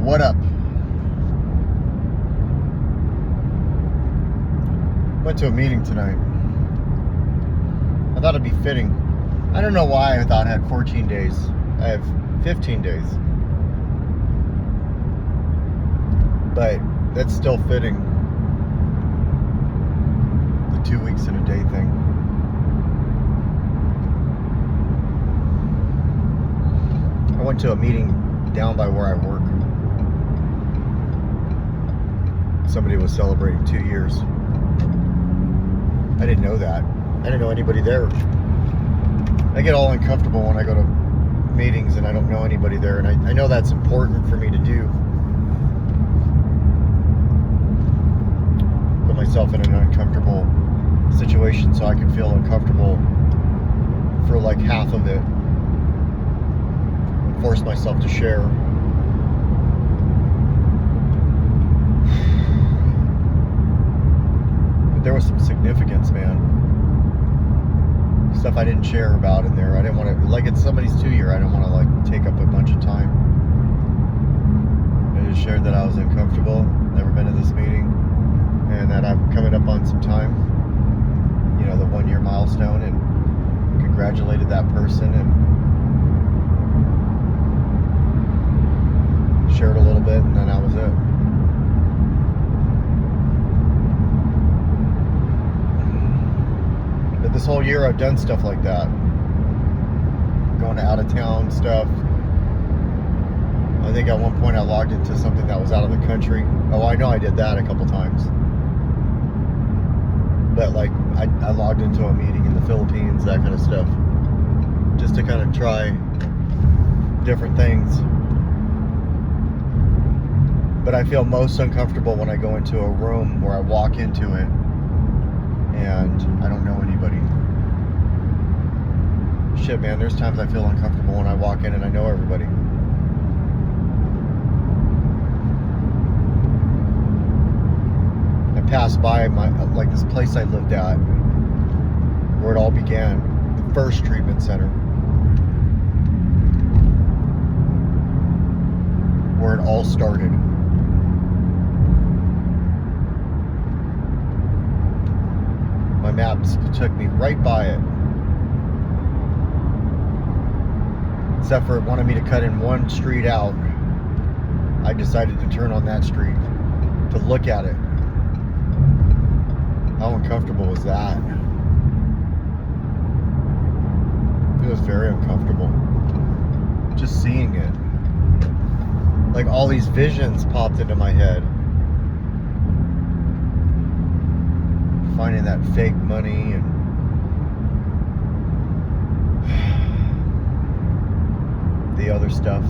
What up? Went to a meeting tonight. I thought it'd be fitting. I don't know why I thought I had 14 days. I have 15 days. But that's still fitting. The 2 weeks in a day thing. I went to a meeting down by where I work. Somebody was celebrating 2 years. I didn't know that. I didn't know anybody there. I get all uncomfortable when I go to meetings and I don't know anybody there, and I know that's important for me to do. Put myself in an uncomfortable situation so I can feel uncomfortable for like half of it. Force myself to share. But there was some significance, man. Stuff I didn't share about in there. I didn't want to, like, it's somebody's 2 year. I don't want to like take up a bunch of time. I just shared that I was uncomfortable, never been to this meeting, and that I'm coming up on some time, you know, the 1 year milestone, and congratulated that person and shared a little bit, and then that was it. But this whole year I've done stuff like that. Going to out of town stuff. I think at one point I logged into something that was out of the country. Oh, I know I did that a couple times. But like I logged into a meeting in the Philippines, that kind of stuff. Just to kind of try different things. But I feel most uncomfortable when I go into a room where I walk into it and I don't know anybody. Shit, man, there's times I feel uncomfortable when I walk in and I know everybody. I passed by like this place I lived at where it all began, the first treatment center. Where it all started. My maps took me right by it. Except for it wanted me to cut in one street out. I decided to turn on that street to look at it. How uncomfortable was that? It was very uncomfortable. Just seeing it. Like all these visions popped into my head. Finding that fake money and the other stuff.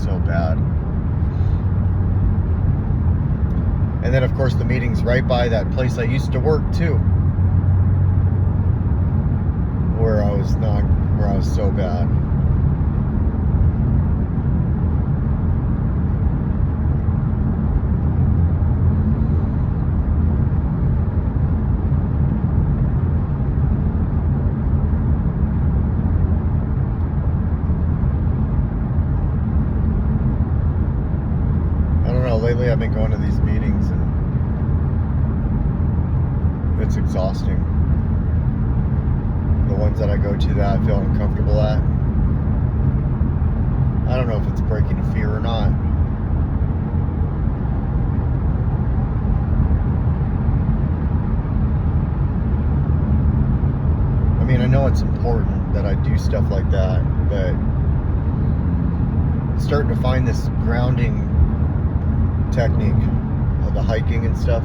So bad. And then of course the meeting's right by that place I used to work too. Where I was so bad. I don't know, lately I've been going to these meetings and it's exhausting. The ones that I go to that I feel uncomfortable at. I don't know if it's breaking a fear or not. I mean, I know it's important that I do stuff like that, but I'm starting to find this grounding technique of the hiking and stuff.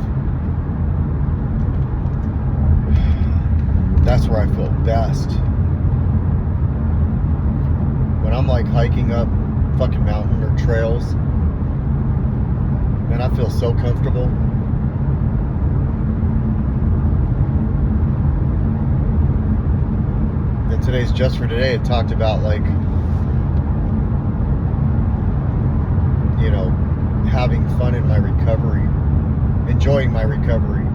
That's where I feel best. When I'm like hiking up fucking mountain or trails, man, I feel so comfortable. And today's Just for Today, it talked about like, you know, having fun in my recovery, enjoying my recovery.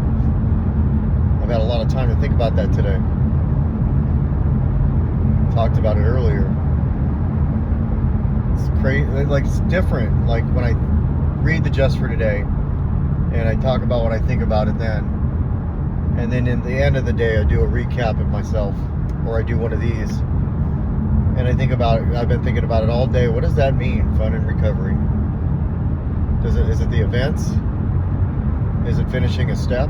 I've had a lot of time to think about that today. Talked about it earlier. It's crazy. Like, it's different. Like when I read the Just for Today and I talk about what I think about it then, and then in the end of the day I do a recap of myself, or I do one of these, and I think about it. I've been thinking about it all day. What does that mean, fun and recovery? Is it the events? Is it finishing a step?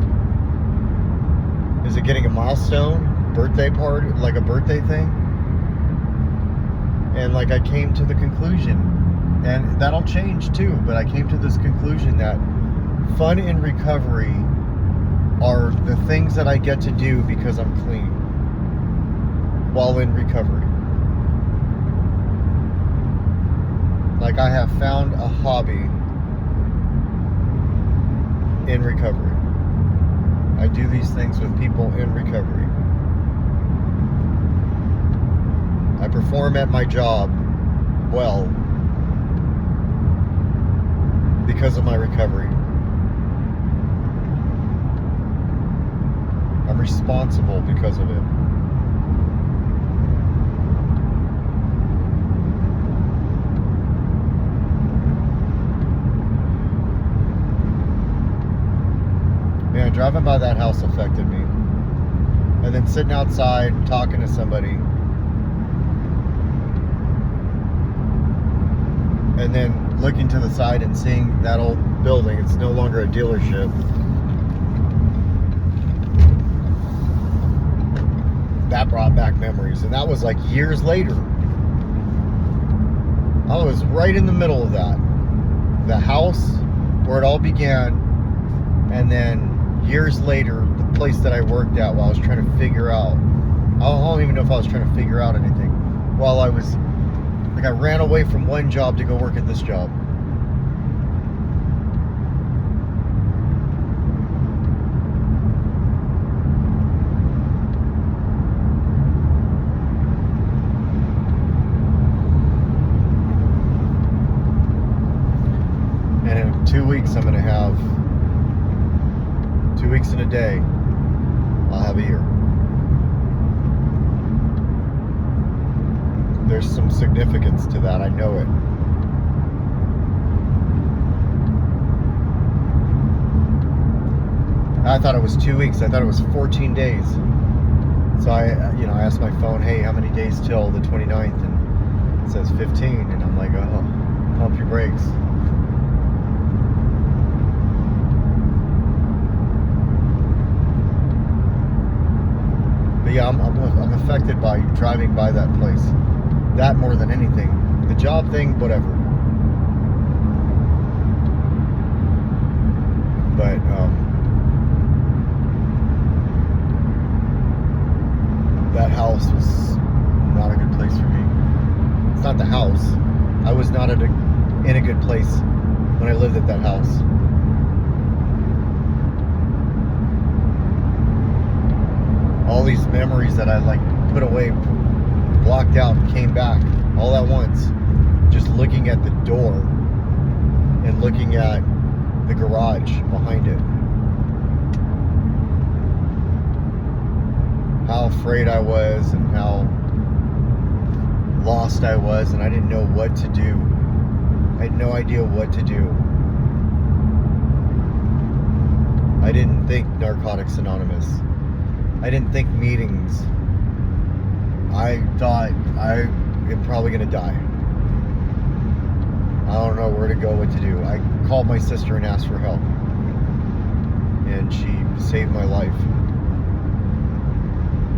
Is it getting a milestone? Birthday party? Like a birthday thing? And like I came to the conclusion, and that'll change too, but I came to this conclusion that fun and recovery are the things that I get to do because I'm clean while in recovery. Like I have found a hobby in recovery. I do these things with people in recovery. I perform at my job well because of my recovery. I'm responsible because of it. Man, driving by that house affected me. And then sitting outside talking to somebody, and then looking to the side and seeing that old building. It's no longer a dealership. That brought back memories, and that was like years later. I was right in the middle of that. The house where it all began, and then years later, the place that I worked at while I was trying to figure out, I don't even know if I was trying to figure out anything. While I was, like I ran away from one job to go work at this job. And in 2 weeks, I'm going to have 2 weeks in a day, I'll have a year. There's some significance to that, I know it. I thought it was 2 weeks, I thought it was 14 days. So I asked my phone, hey, how many days till the 29th? And it says 15, and I'm like, oh, pump your brakes. Yeah, I'm affected by driving by that place. That more than anything. The job thing, whatever. But that house was not a good place for me. It's not the house. I was not in a good place when I lived at that house. All these memories that I like put away, blocked out, came back all at once. Just looking at the door and looking at the garage behind it. How afraid I was and how lost I was, and I didn't know what to do. I had no idea what to do. I didn't think Narcotics Anonymous. I didn't think meetings. I thought I am probably going to die. I don't know where to go, what to do. I called my sister and asked for help. And she saved my life.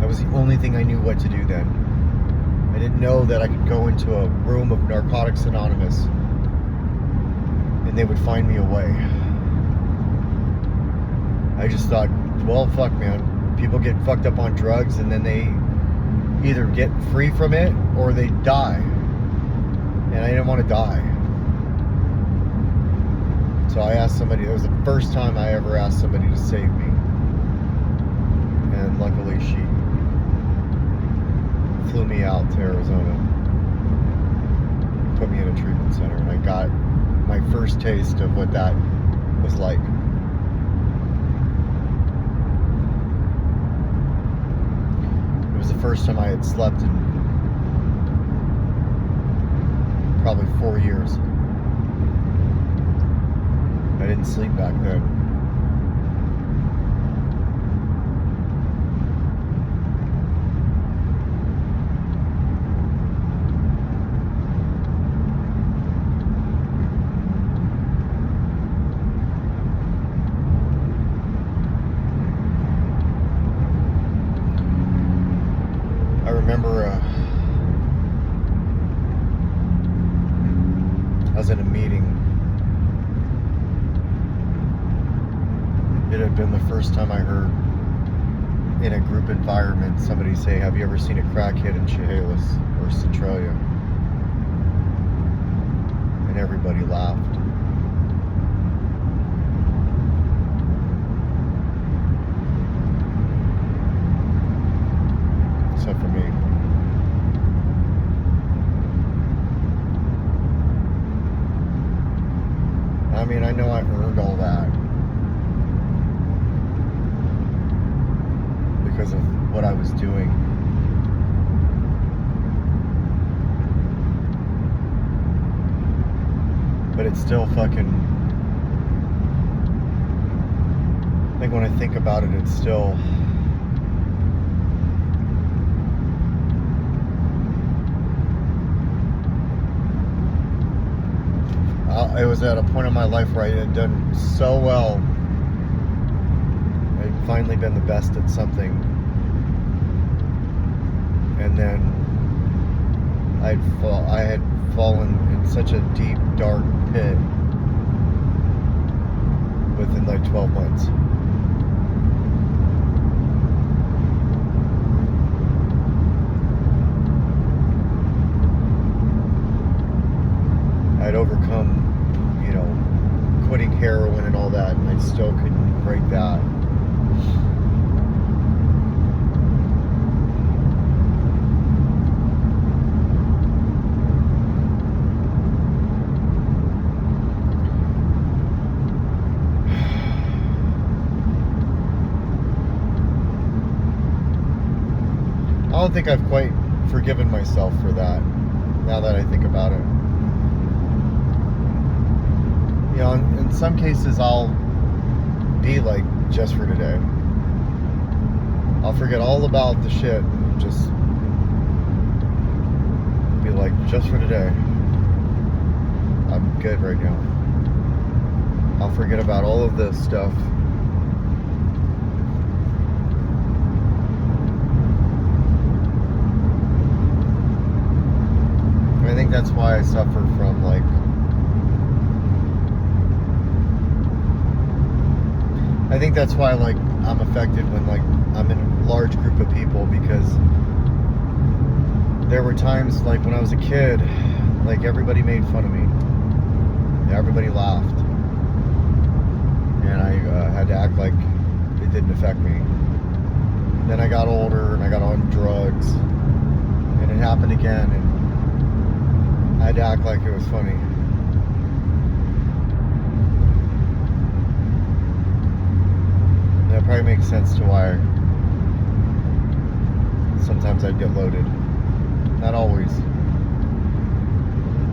That was the only thing I knew what to do then. I didn't know that I could go into a room of Narcotics Anonymous and they would find me a way. I just thought, well, fuck, man. People get fucked up on drugs and then they either get free from it or they die. And I didn't want to die. So I asked somebody, it was the first time I ever asked somebody to save me. And luckily she flew me out to Arizona, put me in a treatment center, and I got my first taste of what that was like. first time I had slept in probably 4 years. I didn't sleep back then. I remember I was in a meeting. It had been the first time I heard in a group environment somebody say, "Have you ever seen a crackhead in Chehalis or Centralia?" And everybody laughed. Except for me. I mean, I know I earned all that because of what I was doing. But it's still fucking... I think when I think about it, it's still... it was at a point in my life where I had done so well. I'd finally been the best at something. And then I had fallen in such a deep, dark pit within like 12 months. I'd overcome, quitting heroin and all that, and I still couldn't break that. I don't think I've quite forgiven myself for that, now that I think about it. In some cases I'll be like, just for today. I'll forget all about the shit and just be like, just for today. I'm good right now. I'll forget about all of this stuff. I think that's why I suffer from like I think that's why like I'm affected when like I'm in a large group of people, because there were times like when I was a kid, like everybody made fun of me. Everybody laughed. And I had to act like it didn't affect me. Then I got older and I got on drugs, and it happened again, and I had to act like it was funny. That probably makes sense to why sometimes I'd get loaded. Not always.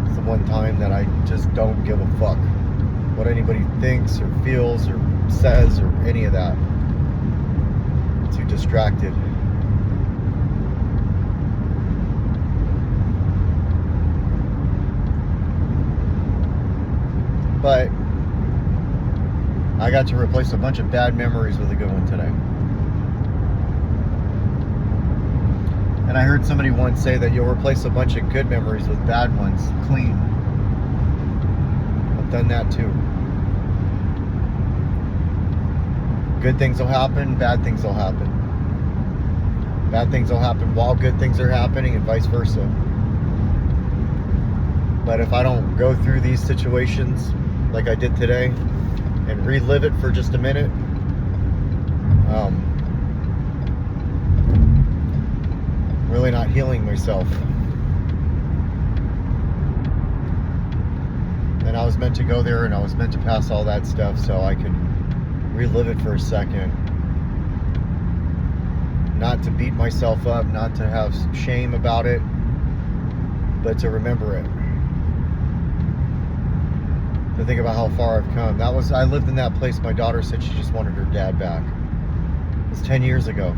It's the one time that I just don't give a fuck what anybody thinks or feels or says or any of that. Too distracted. But I got to replace a bunch of bad memories with a good one today. And I heard somebody once say that you'll replace a bunch of good memories with bad ones clean. I've done that too. Good things will happen, bad things will happen. Bad things will happen while good things are happening, and vice versa. But if I don't go through these situations like I did today and relive it for just a minute, really not healing myself. And I was meant to go there, and I was meant to pass all that stuff so I could relive it for a second, not to beat myself up, not to have shame about it, but to remember it. To think about how far I've come. I lived in that place. My daughter said she just wanted her dad back. It was 10 years ago.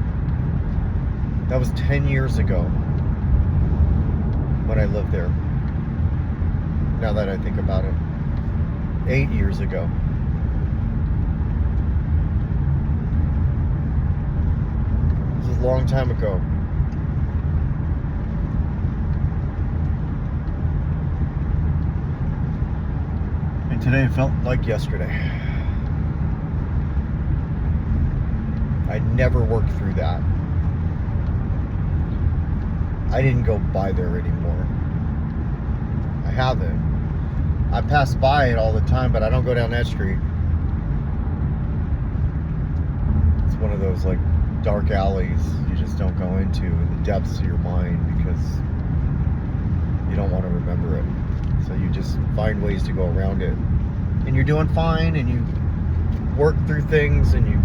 That was 10 years ago when I lived there. Now that I think about it. 8 years ago. This was a long time ago. And today felt like yesterday. I never worked through that. I didn't go by there anymore. I haven't. I pass by it all the time, but I don't go down that street. It's one of those like dark alleys you just don't go into in the depths of your mind because you don't want to remember it. So you just find ways to go around it. And you're doing fine and you work through things and you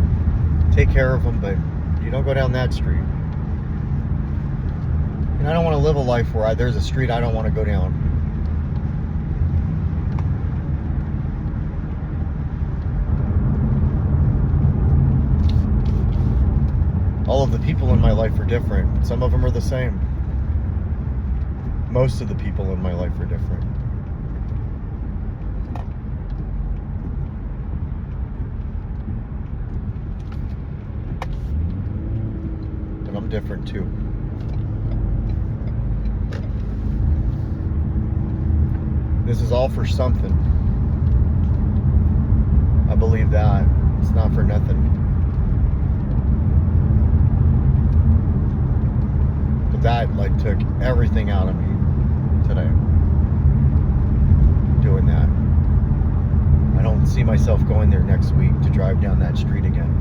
take care of them, but you don't go down that street. And I don't want to live a life where there's a street I don't want to go down. All of the people in my life are different. Some of them are the same. Most of the people in my life are different. And I'm different too. This is all for something. I believe that. It's not for nothing. But that like took everything out of me today. Doing that. I don't see myself going there next week to drive down that street again.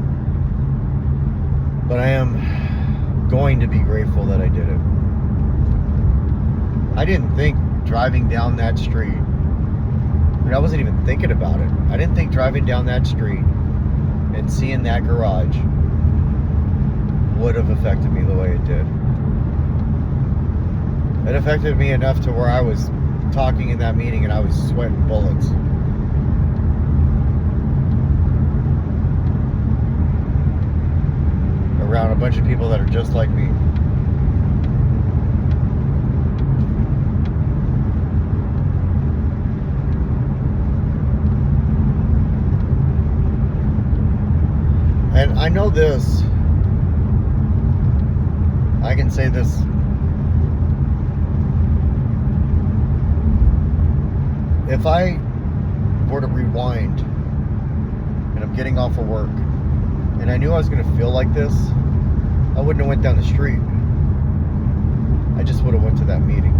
But I am going to be grateful that I did it. I didn't think driving down that street, I wasn't even thinking about it. I didn't think driving down that street and seeing that garage would have affected me the way it did. It affected me enough to where I was talking in that meeting and I was sweating bullets. Around a bunch of people that are just like me. And I know this, I can say this, if I were to rewind and I'm getting off of work and I knew I was going to feel like this, I wouldn't have went down the street. I just would have went to that meeting.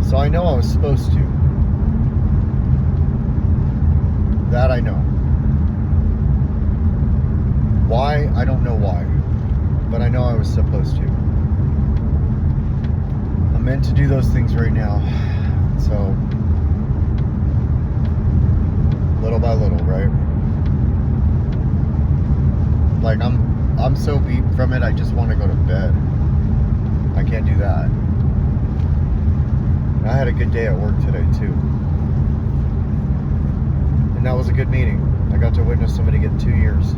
So I know I was supposed to. That I know. Why? I don't know why. But I know I was supposed to. I'm meant to do those things right now. So, little by little, right? Like, I'm so beat from it, I just want to go to bed. I can't do that. I had a good day at work today, too. And that was a good meeting. I got to witness somebody get 2 years.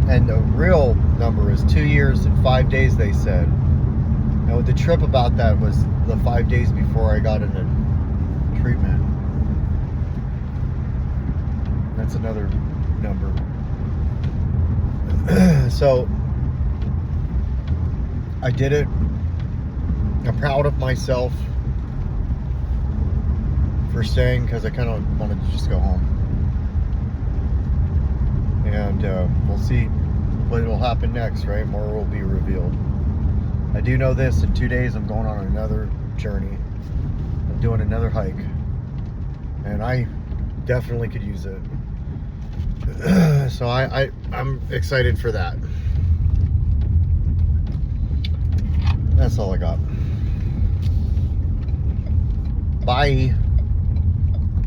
And the real number is 2 years and 5 days, they said. And the trip about that was the 5 days before I got into treatment. That's another number. So, I did it. I'm proud of myself for staying because I kind of wanted to just go home. And we'll see what will happen next, right? More will be revealed. I do know this, in 2 days I'm going on another journey. I'm doing another hike. And I definitely could use it. So I'm excited for that. That's all I got. Bye.